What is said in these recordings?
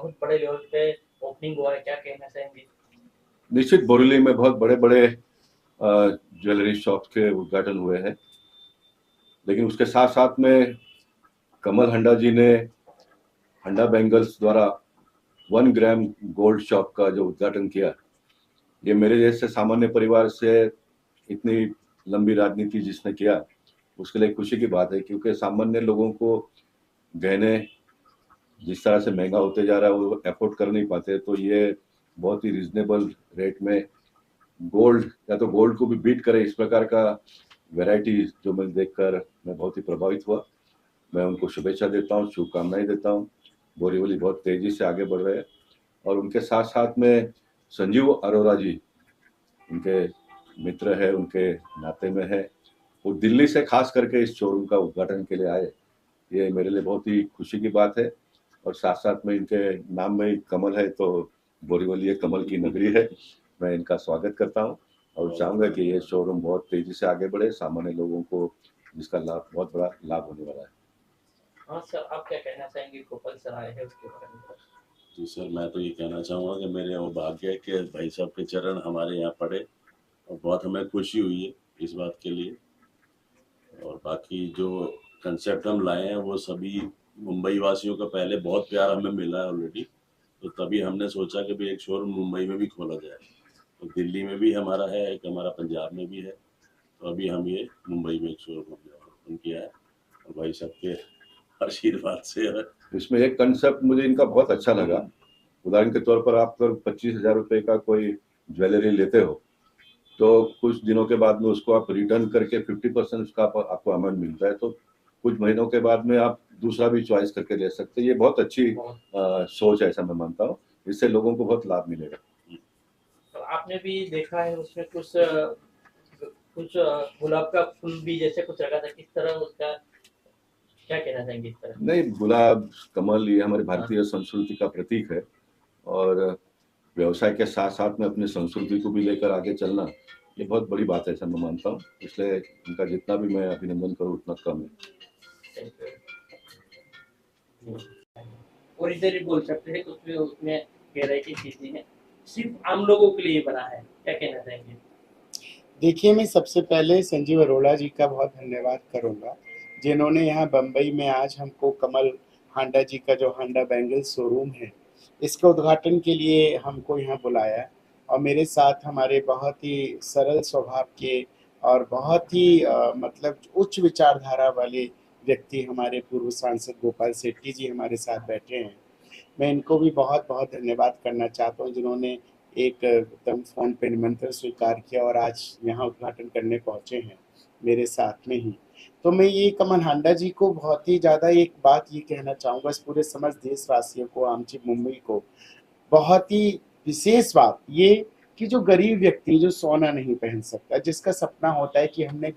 बहुत बड़े लेवल पे ओपनिंग हुआ है, क्या कहना चाहेंगे? निश्चित बोरीवली में बहुत बड़े बड़े ज्वेलरी शॉप के उद्घाटन हुए हैं, लेकिन उसके साथ साथ में कमल हंडा जी ने हंडा बैंगल्स द्वारा 1 ग्राम गोल्ड शॉप का जो उद्घाटन किया, ये मेरे जैसे सामान्य परिवार से इतनी लंबी राजनीति जिसने किया उसके लिए खुशी की बात है, क्योंकि सामान्य लोगों को गहने जिस तरह से महंगा होते जा रहा है वो अफोर्ड कर नहीं पाते, तो ये बहुत ही रिजनेबल रेट में गोल्ड या तो गोल्ड को भी बीट करे इस प्रकार का वैरायटी जो मैं देखकर मैं बहुत ही प्रभावित हुआ। मैं उनको शुभेच्छा देता हूँ, शुभकामनाएं देता हूँ। बोरीवली बहुत तेजी से आगे बढ़ रहे हैं और उनके साथ साथ में संजीव अरोरा जी उनके मित्र है, उनके नाते में है, वो दिल्ली से खास करके इस शोरूम का उद्घाटन के लिए आए, ये मेरे लिए बहुत ही खुशी की बात है। और साथ साथ में इनके नाम में ही कमल है, तो बोरीवली एक कमल की नगरी है। मैं इनका स्वागत करता हूँ और चाहूँगा कि ये शोरूम बहुत तेजी से आगे बढ़े, सामान्य लोगों को जिसका लाभ बहुत बड़ा लाभ होने वाला है। हाँ सर, आप क्या कहना चाहेंगे गोपाल सर आए हैं उसके बारे में? जी सर, मैं तो ये कहना चाहूँगा कि मेरे वो भाग्य है कि भाई साहब के चरण हमारे यहाँ पड़े और बहुत हमें खुशी हुई है इस बात के लिए। और बाकी जो कंसेप्ट हम लाए हैं वो सभी मुंबई वासियों का पहले बहुत प्यार हमें मिला है ऑलरेडी, तो तभी हमने सोचा कि भाई एक शोरूम मुंबई में भी खोला जाए। तो दिल्ली में भी हमारा है, एक हमारा पंजाब में भी है, तो अभी हम ये मुंबई में एक शोरूम ओपन किया है और भाई साहब के आशीर्वाद से है। इसमें एक कंसेप्ट मुझे इनका बहुत अच्छा लगा। उदाहरण के तौर पर आप अगर 25,000 रुपए का कोई ज्वेलरी लेते हो तो कुछ दिनों के बाद में उसको आप रिटर्न करके 50% उसका आपको अमाउंट मिलता है, तो कुछ महीनों के बाद में आप दूसरा भी चॉइस करके ले सकते हैं। ये बहुत अच्छी सोच है, ऐसा मैं मानता हूँ। इससे लोगों को बहुत लाभ मिलेगा। तो आपने भी देखा है उसमें कुछ कुछ गुलाब का फूल भी जैसे कुछ लगा था, किस तरह उसका क्या कहना चाहेंगे इस तरह? नहीं, गुलाब कमल ये हमारी भारतीय संस्कृति का प्रतीक है और व्यवसाय के साथ साथ में अपनी संस्कृति को भी लेकर आगे चलना ये बहुत बड़ी बात है, ऐसा मैं मानता हूँ। इसलिए इनका जितना भी मैं अभिनंदन करूँ उतना कम है। और इधर ही बोल सकते हैं, उसमें उसमें गहराई की चीजें हैं, सिर्फ आम लोगों के लिए बना है, क्या कहना चाहेंगे? देखिए, मैं सबसे पहले संजीव अरोड़ा जी का बहुत धन्यवाद करूँगा, जिन्होंने यहाँ बम्बई में आज हमको कमल हांडा जी का जो हांडा बैंगल्स शोरूम है, इसके उद्घाटन के लिए हमको यहाँ बुलाया। और मेरे साथ हमारे बहुत ही सरल स्वभाव के और बहुत ही मतलब उच्च विचारधारा वाले व्यक्ति हमारे पूर्व सांसद गोपाल सेठी जी हमारे साथ बैठे हैं। मैं इनको भी बहुत बहुत धन्यवाद करना चाहता हूँ, जिन्होंने एक एकदम फ़ोन पे निमंत्रण स्वीकार किया और आज यहाँ उद्घाटन करने पहुँचे हैं मेरे साथ में ही। तो मैं ये कमल हांडा जी को बहुत ही ज़्यादा एक बात ये कहना चाहूँगा, इस पूरे समस्त देशवासियों को, आमची मुंबई को, बहुत ही विशेष बात ये कि जो गरीब व्यक्ति जो सोना नहीं पहन सकता, जिसका सपना होता है कि हमने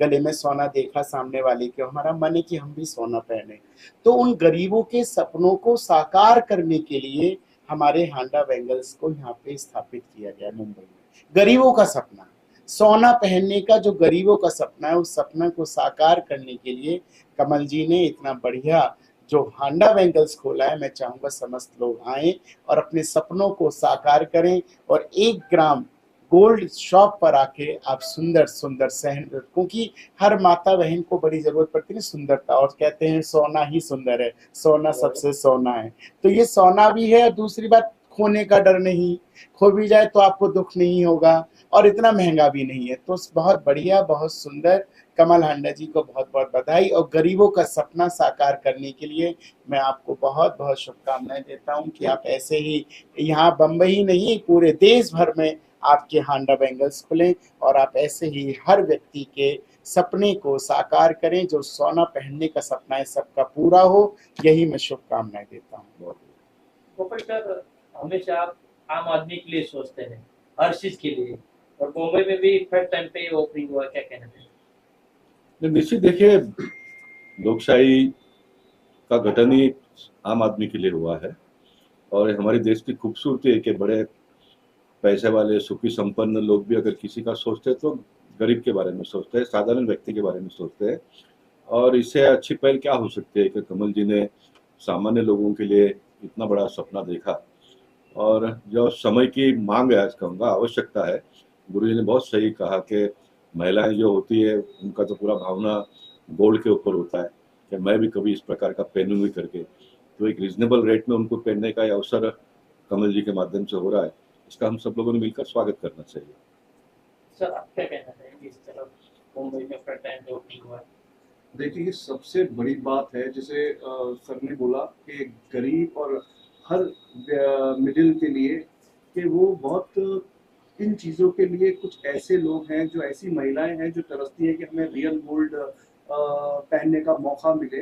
गले में सोना देखा सामने वाले के, हमारा मन है कि हम भी सोना पहने, तो उन गरीबों के सपनों को साकार करने के लिए हमारे हांडा बैंगल्स को यहाँ पे स्थापित किया गया मुंबई में। गरीबों का सपना सोना पहनने का, जो गरीबों का सपना है, उस सपना को साकार करने के लिए कमल जी ने इतना बढ़िया जो हांडा बैंगल्स खोला है। मैं चाहूँगा समस्त लोग आएँ और अपने सपनों को साकार करें और 1 ग्राम गोल्ड शॉप पर आके आप सुंदर सुंदर सहन, क्योंकि हर माता बहन को बड़ी जरूरत पड़ती है सुंदरता, और कहते हैं सोना ही सुंदर है, सोना सबसे सोना है। तो ये सोना भी है, और दूसरी बात खोने का डर नहीं, खो भी जाए तो आपको दुख नहीं होगा, और इतना महंगा भी नहीं है। तो बहुत बढ़िया, बहुत सुंदर। कमल हांडा जी को बहुत बहुत बधाई, और गरीबों का सपना साकार करने के लिए मैं आपको बहुत बहुत शुभकामनाएं देता हूं कि आप ऐसे ही यहाँ बम्बई नहीं पूरे देश भर में आपके हांडा बैंगल्स खुलें और आप ऐसे ही हर व्यक्ति के सपने को साकार करें। जो सोना पहनने का सपना है सबका पूरा हो, यही मैं शुभकामनाएं देता हूँ। गोपाल सर, हमेशा आप आम आदमी के लिए सोचते हैं, हर चीज के लिए, और मुंबई में भी फर्स्ट टाइम पे ओपनिंग हुआ, क्या कहना चाहिए? निश्चित देखिए, लोकशाही का गठन ही आम आदमी के लिए हुआ है और हमारे देश की खूबसूरती है कि बड़े पैसे वाले सुखी संपन्न लोग भी अगर किसी का सोचते हैं तो गरीब के बारे में सोचते हैं, साधारण व्यक्ति के बारे में सोचते हैं। और इससे अच्छी पहल क्या हो सकती है कि कमल जी ने सामान्य लोगों के लिए इतना बड़ा सपना देखा, और जो समय की मांग है, आज कहूँगा आवश्यकता है। गुरुजी ने बहुत सही कहा कि महिलाएं जो होती है उनका तो पूरा भावना गोल्ड के ऊपर होता है कि मैं भी कभी इस प्रकार का पहनूंगी करके। तो एक रीजनेबल रेट में उनको पहनने का अवसर कमल जी के माध्यम से हो रहा है, इसका हम सब लोगों ने मिलकर स्वागत करना चाहिए। सर आप क्या कहना चाहेंगे इस तरफ मुंबई में फर्स्ट टाइम जो ओपनिंग हुआ है? देखिए, ये सबसे बड़ी बात है, जैसे सर ने बोला कि गरीब और हर मिडिल के लिए कि वो बहुत इन चीज़ों के लिए कुछ ऐसे लोग हैं, जो ऐसी महिलाएं हैं जो तरसती हैं कि हमें रियल गोल्ड पहनने का मौका मिले।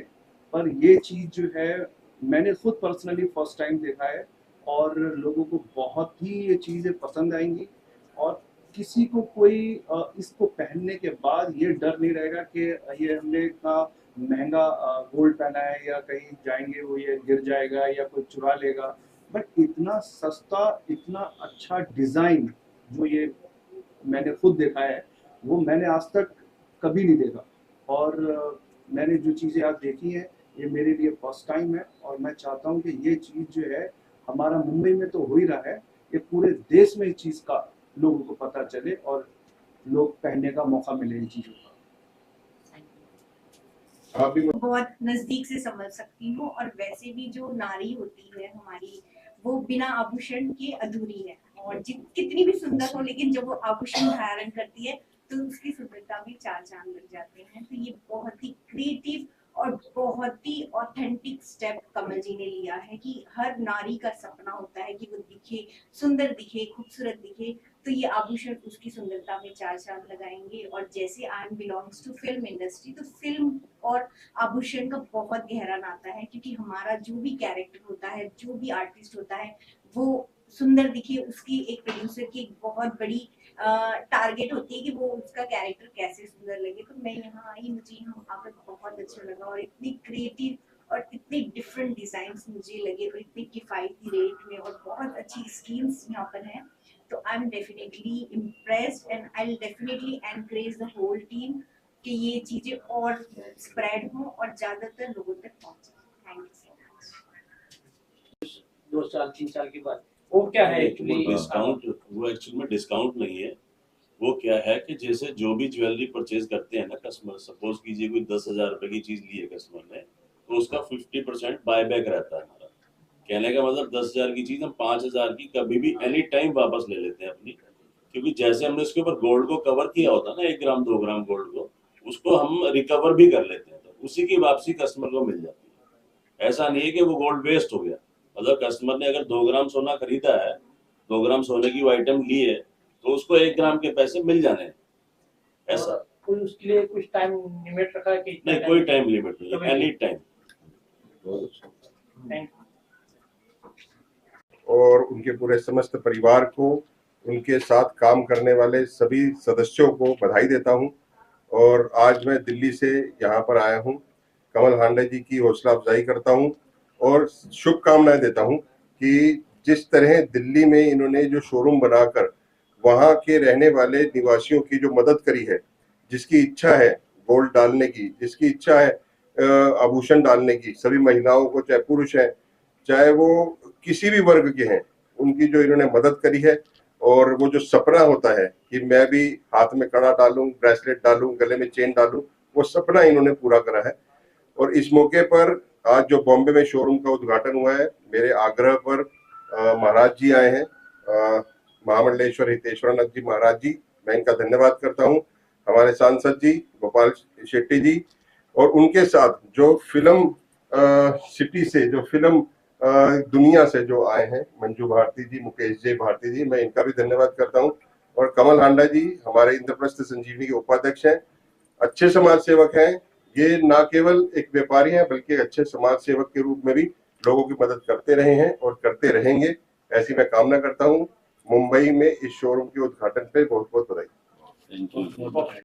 पर ये चीज़ जो है, मैंने खुद पर्सनली फर्स्ट टाइम देखा है और लोगों को बहुत ही ये चीज़ें पसंद आएंगी। और किसी को कोई इसको पहनने के बाद ये डर नहीं रहेगा कि ये हमने इतना महंगा गोल्ड पहना है या कहीं जाएंगे वो ये गिर जाएगा या कोई चुरा लेगा। बट इतना सस्ता, इतना अच्छा डिज़ाइन जो ये मैंने खुद देखा है, वो मैंने आज तक कभी नहीं देखा। और मैंने जो चीज़ें आज देखी हैं, ये मेरे लिए फर्स्ट टाइम है और मैं चाहता हूँ कि ये चीज़ जो है, हमारा मुंबई में तो हो ही रहा है, ये पूरे देश में इस चीज़ का लोगों को पता चले और लोग पहनने का मौका मिले इन चीज़ों का। आप भी बहुत नजदीक से समझ सकती हूँ। और वैसे भी जो नारी होती है हमारी, वो बिना आभूषण के अधूरी है। और कितनी भी सुंदर हो, लेकिन जब वो आभूषण धारण करती है तो उसकी सुंदरता में चार चांद लग जाते हैं। तो ये बहुत ही क्रिएटिव और बहुत ही ऑथेंटिक स्टेप कमल जी ने लिया है कि हर नारी का सपना होता है कि वो दिखे, सुंदर दिखे, खूबसूरत दिखे। तो ये आभूषण उसकी सुंदरता में चार चांद लगाएंगे। और जैसे I am belongs to film industry, तो फिल्म और आभूषण का बहुत गहरा नाता है, क्योंकि हमारा जो भी कैरेक्टर होता है, जो भी आर्टिस्ट होता है, वो सुंदर दिखे, उसकी एक प्रोड्यूसर की एक बहुत बड़ी टारगेट होती है कि वो उसका कैरेक्टर कैसे सुंदर लगे। तो मैं यहाँ आई, मुझे यहाँ आकर बहुत अच्छा लगा और इतनी क्रिएटिव और इतने डिफरेंट डिजाइन्स मुझे लगे और इतनी किफायती रेट में और बहुत अच्छी स्कीम्स यहाँ पर हैं। तो I am definitely impressed and I will definitely encourage the whole team कि ये चीजें और स्प्रेड हों और ज्यादातर लोगों तक पहुंचे। Thank you so much. 2 साल 3 साल के बाद वो क्या है एक्चुअली? वो एक्चुअली में डिस्काउंट नहीं है। वो क्या है कि जैसे जो भी ज्वेलरी परचेज करते हैं ना कस्टमर, सपोज कीजिए कोई 10,000 रुपए की चीज ली है कस्टमर ने, तो उसका 50% बाय बैक रहता है हमारा। कहने का मतलब 10,000 की चीज हम 5,000 की कभी भी एनी टाइम वापस ले लेते हैं अपनी। क्योंकि जैसे हमने उसके ऊपर गोल्ड को कवर किया होता है ना, 1 ग्राम 2 ग्राम गोल्ड को, उसको हम रिकवर भी कर लेते हैं, तो उसी की वापसी कस्टमर को मिल जाती है। ऐसा नहीं है कि वो गोल्ड वेस्ट हो गया। मतलब कस्टमर ने अगर 2 ग्राम सोना खरीदा है, 2 ग्राम सोने की वो आइटम ली है, तो उसको 1 ग्राम के पैसे मिल जाने हैं। ऐसा कोई उसके लिए कुछ टाइम लिमिट रखा है कि नहीं, कोई टाइम लिमिट नहीं, एनी टाइम। Thank you. और उनके पूरे समस्त परिवार को, उनके साथ काम करने वाले सभी सदस्यों को बधाई देता हूं। और आज मैं दिल्ली से यहाँ पर आया हूं, कमल हांडा जी की हौसला अफजाई करता हूं और शुभकामनाएं देता हूं कि जिस तरह दिल्ली में इन्होंने जो शोरूम बनाकर वहाँ के रहने वाले निवासियों की जो मदद करी है, जिसकी इच्छा है गोल्ड डालने की, जिसकी इच्छा है आभूषण डालने की, सभी महिलाओं को, चाहे पुरुष हैं चाहे वो किसी भी वर्ग के हैं, उनकी जो इन्होंने मदद करी है। और वो जो सपना होता है कि मैं भी हाथ में कड़ा डालूं, ब्रेसलेट डालूं, गले में चेन डालूं, वो सपना इन्होंने पूरा करा है। और इस मौके पर आज जो बॉम्बे में शोरूम का उद्घाटन हुआ है, मेरे आग्रह पर महाराज जी आए हैं, महामंडलेश्वर हितेश्वरानंद जी महाराज जी, मैं इनका धन्यवाद करता हूँ। हमारे सांसद जी गोपाल शेट्टी जी, और उनके साथ जो फिल्म सिटी से, जो फिल्म दुनिया से जो आए हैं, मंजू भारती जी, मुकेश जी भारती जी, मैं इनका भी धन्यवाद करता हूं। और कमल हांडा जी हमारे इंद्रप्रस्थ संजीवनी के उपाध्यक्ष हैं, अच्छे समाज सेवक हैं। ये ना केवल एक व्यापारी हैं बल्कि अच्छे समाज सेवक के रूप में भी लोगों की मदद करते रहे हैं और करते रहेंगे, ऐसी मैं कामना करता हूं। मुंबई में इस शोरूम के उद्घाटन पे बहुत बहुत बधाई। Thank you.